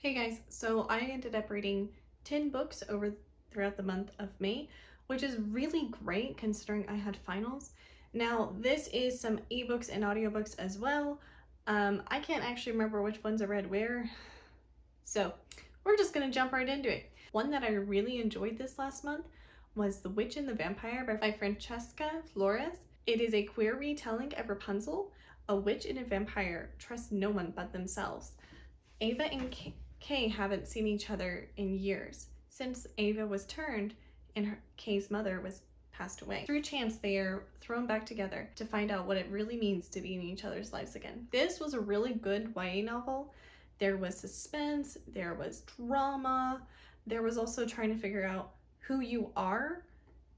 Hey guys, so I ended up reading 10 books throughout the month of May, which is really great considering I had finals. Now, this is some ebooks and audiobooks as well. I can't actually remember which ones I read where, so we're just gonna jump right into it. One that I really enjoyed this last month was The Witch and the Vampire by Francesca Flores. It is a queer retelling of Rapunzel. A witch and a vampire trust no one but themselves. Ava and Kay haven't seen each other in years, since Ava was turned and Kay's mother was passed away. Through chance, they are thrown back together to find out what it really means to be in each other's lives again. This was a really good YA novel. There was suspense, there was drama, there was also trying to figure out who you are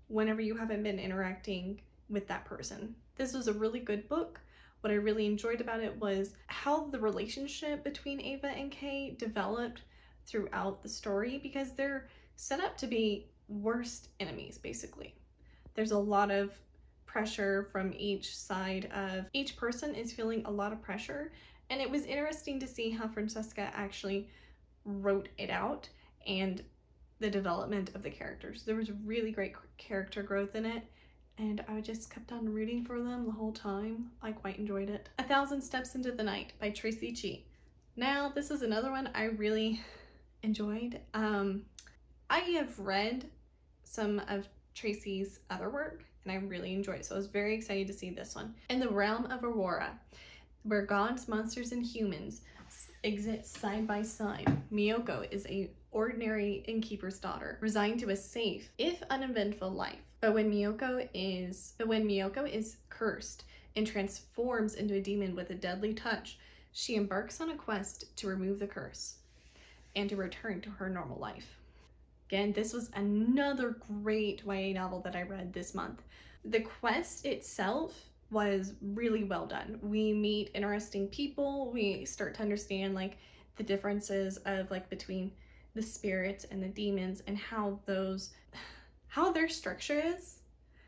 whenever you haven't been interacting with that person. This was a really good book. What I really enjoyed about it was how the relationship between Ava and Kay developed throughout the story, because they're set up to be worst enemies, basically. There's a lot of pressure from each side of each person is feeling a lot of pressure, and it was interesting to see how Francesca actually wrote it out and the development of the characters. There was really great character growth in it, and I just kept on rooting for them the whole time. I quite enjoyed it. A Thousand Steps into the Night by Traci Chee. Now, this is another one I really enjoyed. I have read some of Tracy's other work, and I really enjoyed it, so I was very excited to see this one. In the Realm of Aurora, where gods, monsters, and humans exist side by side, Miyoko is a ordinary innkeeper's daughter, resigned to a safe, if uneventful life. But when Miyoko is cursed and transforms into a demon with a deadly touch, she embarks on a quest to remove the curse and to return to her normal life. Again, this was another great YA novel that I read this month. The quest itself was really well done. We meet interesting people. We start to understand like the differences of like between the spirits and the demons and how their structure is.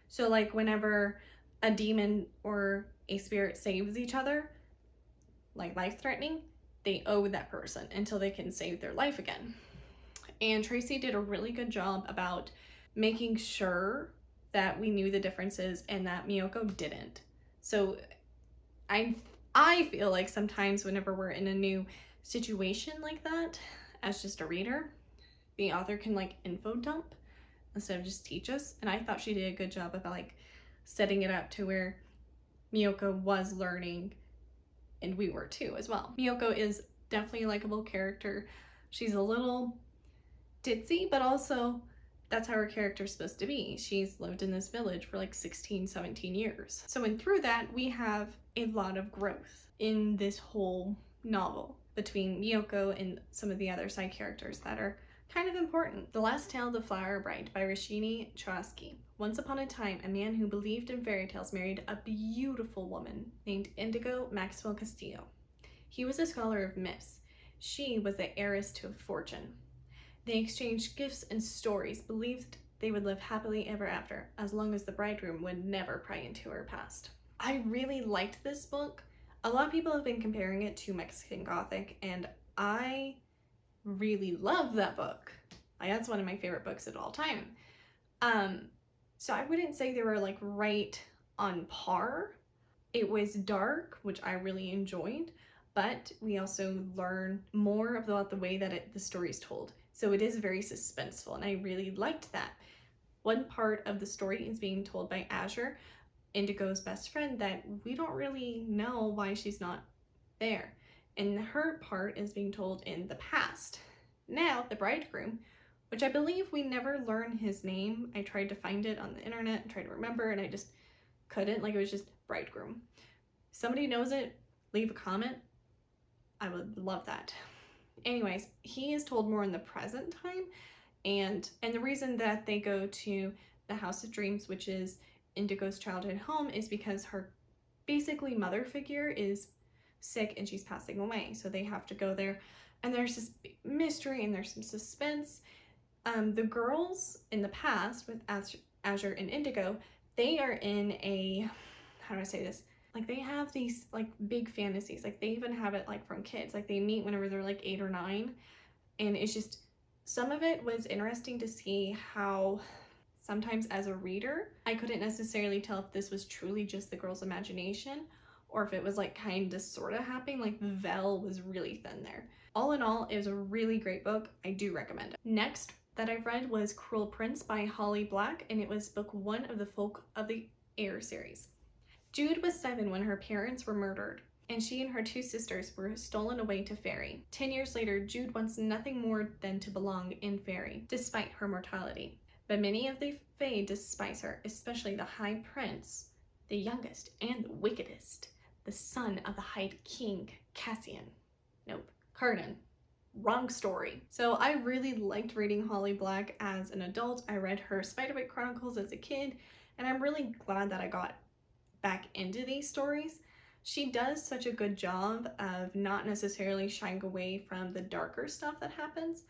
So like whenever a demon or a spirit saves each other, like life-threatening, they owe that person until they can save their life again. And Tracy did a really good job about making sure that we knew the differences and that Miyoko didn't. So I feel like sometimes whenever we're in a new situation like that, as just a reader, the author can like info dump instead of just teach us. And I thought she did a good job about like setting it up to where Miyoko was learning and we were too as well. Miyoko is definitely a likable character. She's a little ditzy, but also that's how her character's supposed to be. She's lived in this village for like 16, 17 years. So and through that, we have a lot of growth in this whole novel between Miyoko and some of the other side characters that are kind of important. The Last Tale of the Flower Bride by Roshani. Once upon a time, a man who believed in fairy tales married a beautiful woman named Indigo Maxwell Castillo. He was a scholar of myths. She was the heiress to a fortune. They exchanged gifts and stories, believed they would live happily ever after, as long as the bridegroom would never pry into her past. I really liked this book. A lot of people have been comparing it to Mexican Gothic, and I really love that book. That's one of my favorite books of all time. So I wouldn't say they were like right on par. It was dark, which I really enjoyed, but we also learn more about the way that the story is told. So it is very suspenseful, and I really liked that. One part of the story is being told by Azure, Indigo's best friend, that we don't really know why she's not there. And her part is being told in the past. Now, the bridegroom, which I believe we never learn his name. I tried to find it on the internet and tried to remember, and I just couldn't. Like, it was just bridegroom. Somebody knows it, leave a comment. I would love that. Anyways, he is told more in the present time, and the reason that they go to the House of Dreams, which is Indigo's childhood home, is because her basically mother figure is sick and she's passing away, so they have to go there, and there's this mystery and there's some suspense. The girls in the past with Azure and Indigo, they are in a, how do I say this? Like, they have these like big fantasies. Like, they even have it like from kids. Like, they meet whenever they're like 8 or 9. And it's just, some of it was interesting to see how sometimes as a reader, I couldn't necessarily tell if this was truly just the girl's imagination or if it was like kind of sort of happening, like the veil was really thin there. All in all, it was a really great book. I do recommend it. Next that I've read was Cruel Prince by Holly Black, and it was book 1 of the Folk of the Air series. Jude was 7 when her parents were murdered, and she and her 2 sisters were stolen away to Fairy. 10 years later, Jude wants nothing more than to belong in Fairy, despite her mortality. But many of the Fae despise her, especially the High Prince, the youngest and the wickedest, the son of the High King, Cassian. Nope, Cardan. Wrong story. So I really liked reading Holly Black as an adult. I read her Spiderwick Chronicles as a kid, and I'm really glad that I got back into these stories. She does such a good job of not necessarily shying away from the darker stuff that happens,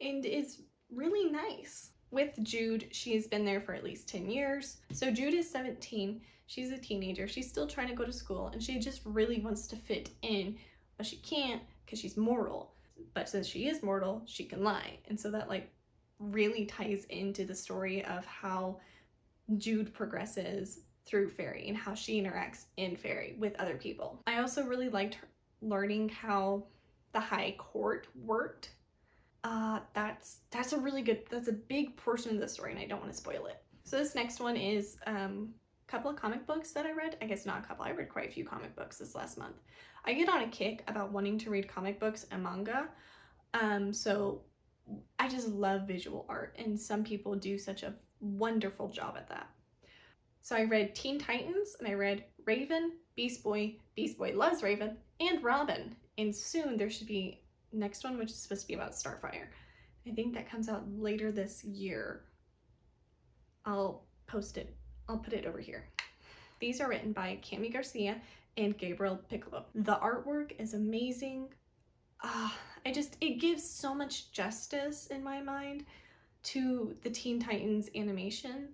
and it's really nice. With Jude, she's been there for at least 10 years. So Jude is 17, she's a teenager, she's still trying to go to school, and she just really wants to fit in, but she can't because she's mortal. But since she is mortal, she can lie. And so that like really ties into the story of how Jude progresses through Fairy and how she interacts in Fairy with other people. I also really liked learning how the High Court worked. That's a really good, that's a big portion of the story, and I don't want to spoil it. So this next one is a couple of comic books that I read. I guess not a couple, I read quite a few comic books this last month. I get on a kick about wanting to read comic books and manga. So I just love visual art, and some people do such a wonderful job at that. So I read Teen Titans, and I read Raven, Beast Boy Loves Raven, and Robin. And soon there should be next one, which is supposed to be about Starfire. I think that comes out later this year. I'll post it. I'll put it over here. These are written by Cami Garcia and Gabriel Picolo. The artwork is amazing. It gives so much justice in my mind to the Teen Titans animation,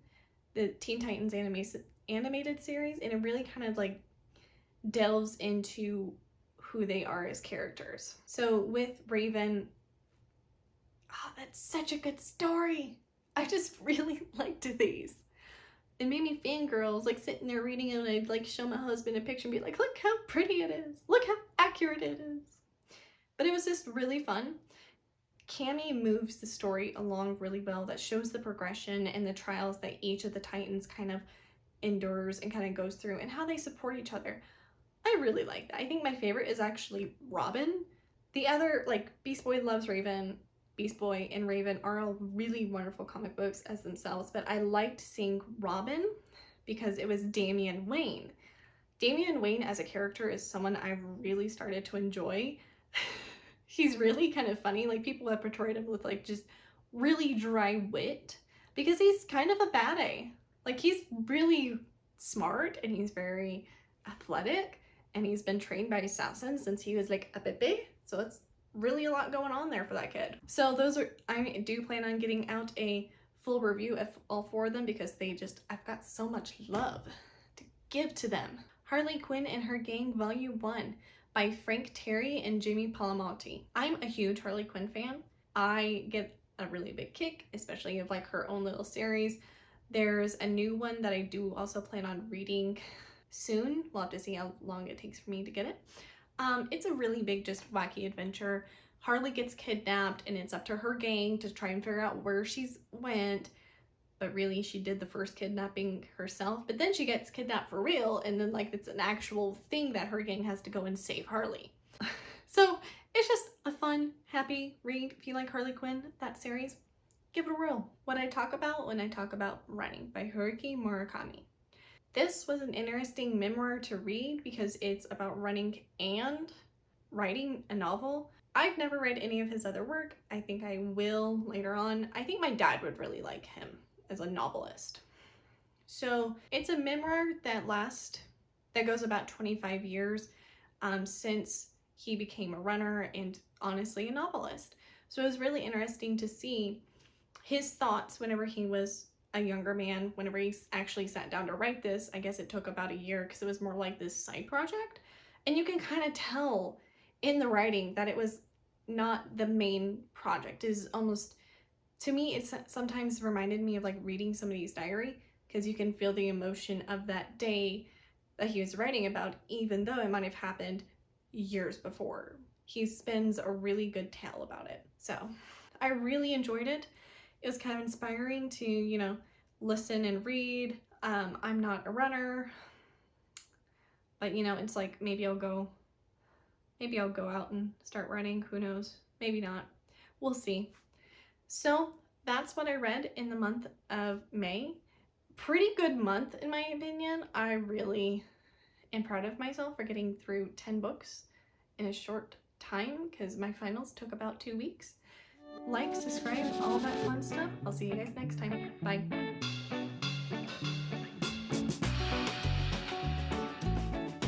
the Teen Titans animated series, and it really kind of like delves into who they are as characters. So with Raven, that's such a good story. I just really liked these. It made me fangirl. I was like sitting there reading it, and I'd like show my husband a picture and be like, look how pretty it is. Look how accurate it is. But it was just really fun. Cami moves the story along really well. That shows the progression and the trials that each of the Titans kind of endures and kind of goes through, and how they support each other. I really like that. I think my favorite is actually Robin. The other, like Beast Boy Loves Raven, Beast Boy and Raven are all really wonderful comic books as themselves, but I liked seeing Robin because it was Damian Wayne. Damian Wayne as a character is someone I've really started to enjoy. He's really kind of funny. Like, people have portrayed him with like just really dry wit because he's kind of a bad A. Like, he's really smart and he's very athletic, and he's been trained by assassins since he was like a baby. So it's really a lot going on there for that kid. So those are, I do plan on getting out a full review of all 4 of them because I've got so much love to give to them. Harley Quinn and Her Gang Volume 1 by Frank Terry and Jamie Palamonti. I'm a huge Harley Quinn fan. I get a really big kick, especially of like her own little series. There's a new one that I do also plan on reading soon. We'll have to see how long it takes for me to get it. It's a really big, just wacky adventure. Harley gets kidnapped, and it's up to her gang to try and figure out where she's went. But really, she did the first kidnapping herself. But then she gets kidnapped for real, and then like it's an actual thing that her gang has to go and save Harley. So it's just a fun, happy read. If you like Harley Quinn, that series, give it a whirl. What I talk about when I talk about running by Haruki Murakami. This was an interesting memoir to read because it's about running and writing a novel. I've never read any of his other work. I think I will later on. I think my dad would really like him as a novelist. So it's a memoir that goes about 25 years since he became a runner and honestly a novelist. So it was really interesting to see his thoughts whenever he was a younger man, whenever he actually sat down to write this. I guess it took about a year because it was more like this side project. And you can kind of tell in the writing that it was not the main project. Is almost, to me, it's sometimes reminded me of like reading somebody's diary, because you can feel the emotion of that day that he was writing about, even though it might have happened years before. He spins a really good tale about it. So I really enjoyed it. It was kind of inspiring to, you know, listen and read. I'm not a runner, but you know, it's like maybe I'll go out and start running. Who knows? Maybe not. We'll see. So that's what I read in the month of May. Pretty good month in my opinion. I really am proud of myself for getting through 10 books in a short time, because my finals took about 2 weeks. Like, subscribe, all that fun stuff. I'll see you guys next time. Bye.